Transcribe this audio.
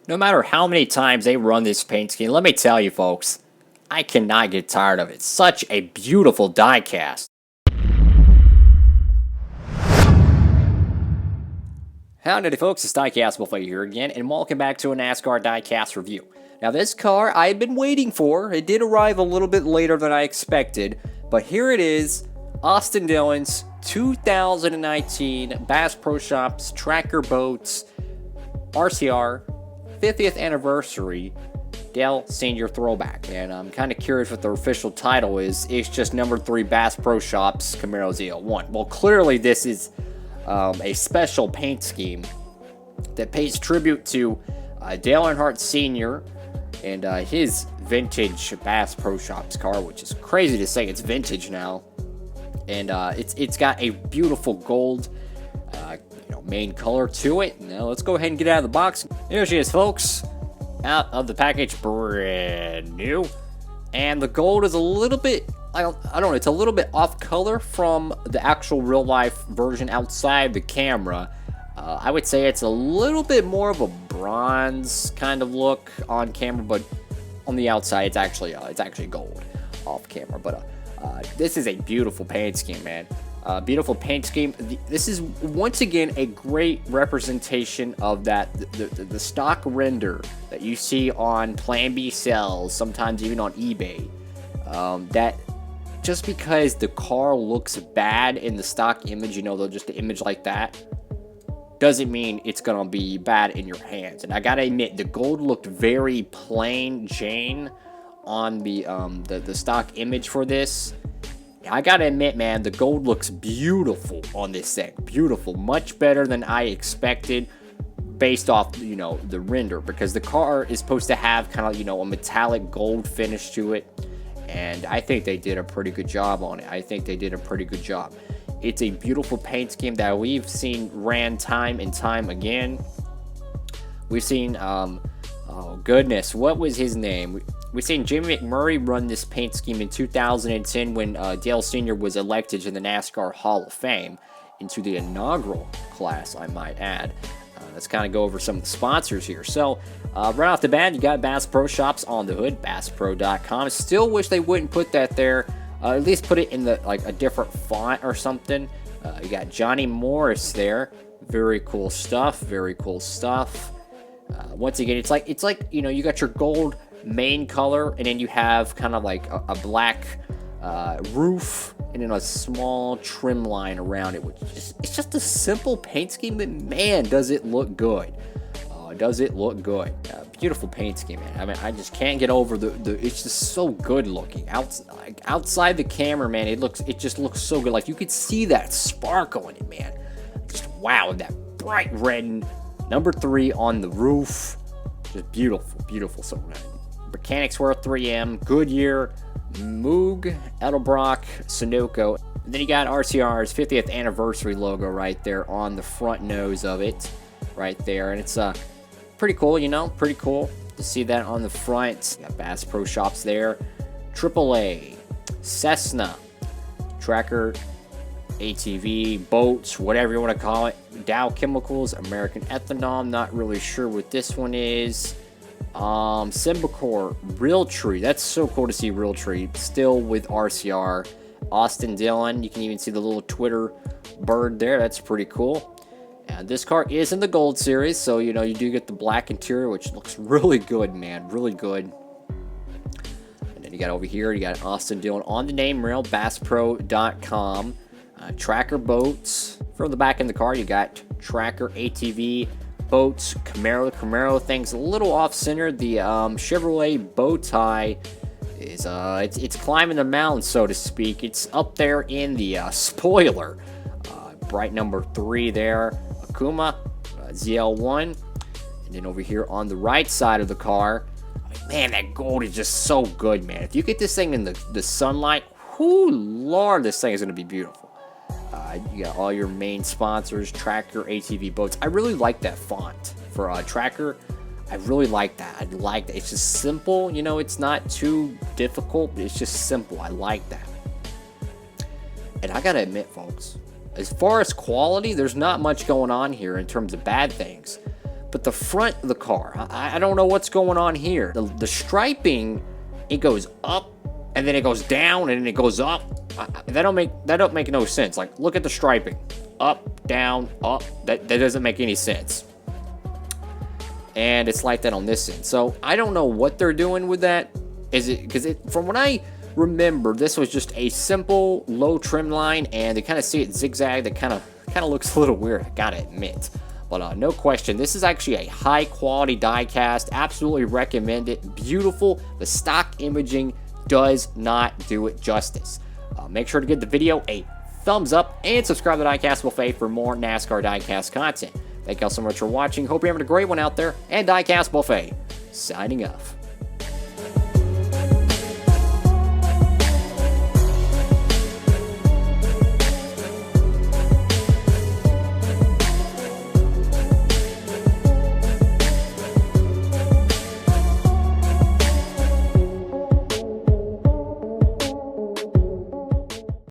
No matter how many times they run this paint scheme, let me tell you folks, I cannot get tired of it. Such a beautiful diecast. Howdy folks, it's Diecastbuffet here again, and welcome back to a NASCAR Diecast review. Now this car I've been waiting for. It did arrive a little bit later than I expected, but here it is, Austin Dillon's 2019 Bass Pro Shops Tracker Boats RCR 50th Anniversary Dale Senior Throwback. And I'm kind of curious what the official title is. It's just number 3 Bass Pro Shops CAMARO ZL1. Well, clearly this is a special paint scheme that pays tribute to Dale Earnhardt Sr. and his vintage Bass Pro Shops car, which is crazy to say it's vintage now. And it's got a beautiful gold main color to it. Now let's go ahead and get out of the box. Here she is, folks, out of the package, brand new. And the gold is a little bit, I don't know, it's a little bit off color from the actual real life version outside the camera. I would say it's a little bit more of a bronze kind of look on camera, but on the outside it's actually gold off camera. But this is a beautiful paint scheme, man. Beautiful paint scheme. This is once again a great representation of that the stock render that you see on Plan B sales, sometimes even on eBay. That just because the car looks bad in the stock image, just an image like that, doesn't mean it's gonna be bad in your hands. And I gotta admit, the gold looked very plain Jane on the stock image for this. I gotta admit, man, the gold looks beautiful on this thing. Beautiful, much better than I expected based off, the render, because the car is supposed to have kind of, a metallic gold finish to it. And I think they did a pretty good job on it. It's a beautiful paint scheme that we've seen ran time and time again. We've seen, oh goodness, what was his name? We've seen Jimmy McMurray run this paint scheme in 2010 when Dale Sr. was elected to the NASCAR Hall of Fame, into the inaugural class, I might add. Let's kind of go over some of the sponsors here. So, right off the bat, you got Bass Pro Shops on the hood, BassPro.com. Still wish they wouldn't put that there. At least put it in a different font or something. You got Johnny Morris there. Very cool stuff. Once again, it's like you got your gold main color, and then you have kind of like a black roof, and then a small trim line around it, which it's just a simple paint scheme, but man, does it look good. Beautiful paint scheme, man. I mean, I just can't get over it's just so good looking. Outside the camera, man, it just looks so good. Like, you could see that sparkle in it, man. Just wow, that bright red number 3 on the roof. Just beautiful. So Mechanics Wear 3M, Goodyear, Moog, Edelbrock, Sunoco. And then you got RCR's 50th anniversary logo right there on the front nose of it, right there. And it's pretty cool, pretty cool to see that on the front. You got Bass Pro Shops there, AAA, Cessna, Tracker, ATV, boats, whatever you want to call it. Dow Chemicals, American Ethanol, not really sure what this one is. Symbicor, Realtree, that's so cool to see Realtree still with RCR. Austin Dillon, you can even see the little Twitter bird there, that's pretty cool. And this car is in the gold series, so you do get the black interior, which looks really good, man, really good. And then you got over here, you got Austin Dillon on the name rail, BassPro.com. Tracker boats. From the back in the car, you got Tracker, ATV, boats, CAMARO. The CAMARO thing's a little off-center. The Chevrolet bow tie is it's climbing the mountain, so to speak. It's up there in the spoiler. Bright number 3 there. Akuma, ZL1. And then over here on the right side of the car, man, that gold is just so good, man. If you get this thing in the sunlight, whoo, Lord, this thing is going to be beautiful. You got all your main sponsors, Tracker, ATV, boats. I really like that font for Tracker. I really like that. I like that. It's just simple. It's not too difficult. It's just simple. I like that. And I gotta admit, folks, as far as quality, there's not much going on here in terms of bad things. but the front of the car, I don't know what's going on here. The striping, it goes up, and then it goes down, and then it goes up. That don't make no sense. Like, look at the striping. Up, down, up. That doesn't make any sense. And it's like that on this end. So I don't know what they're doing with that. Is it because from what I remember, this was just a simple low trim line, and they kind of see it zigzag. That kind of looks a little weird, I gotta admit. But no question, this is actually a high quality die cast. Absolutely recommend it. Beautiful. The stock imaging does not do it justice. Make sure to give the video a thumbs up and subscribe to Diecast Buffet for more NASCAR diecast content. Thank y'all so much for watching. Hope you're having a great one out there. And Diecast Buffet, signing off.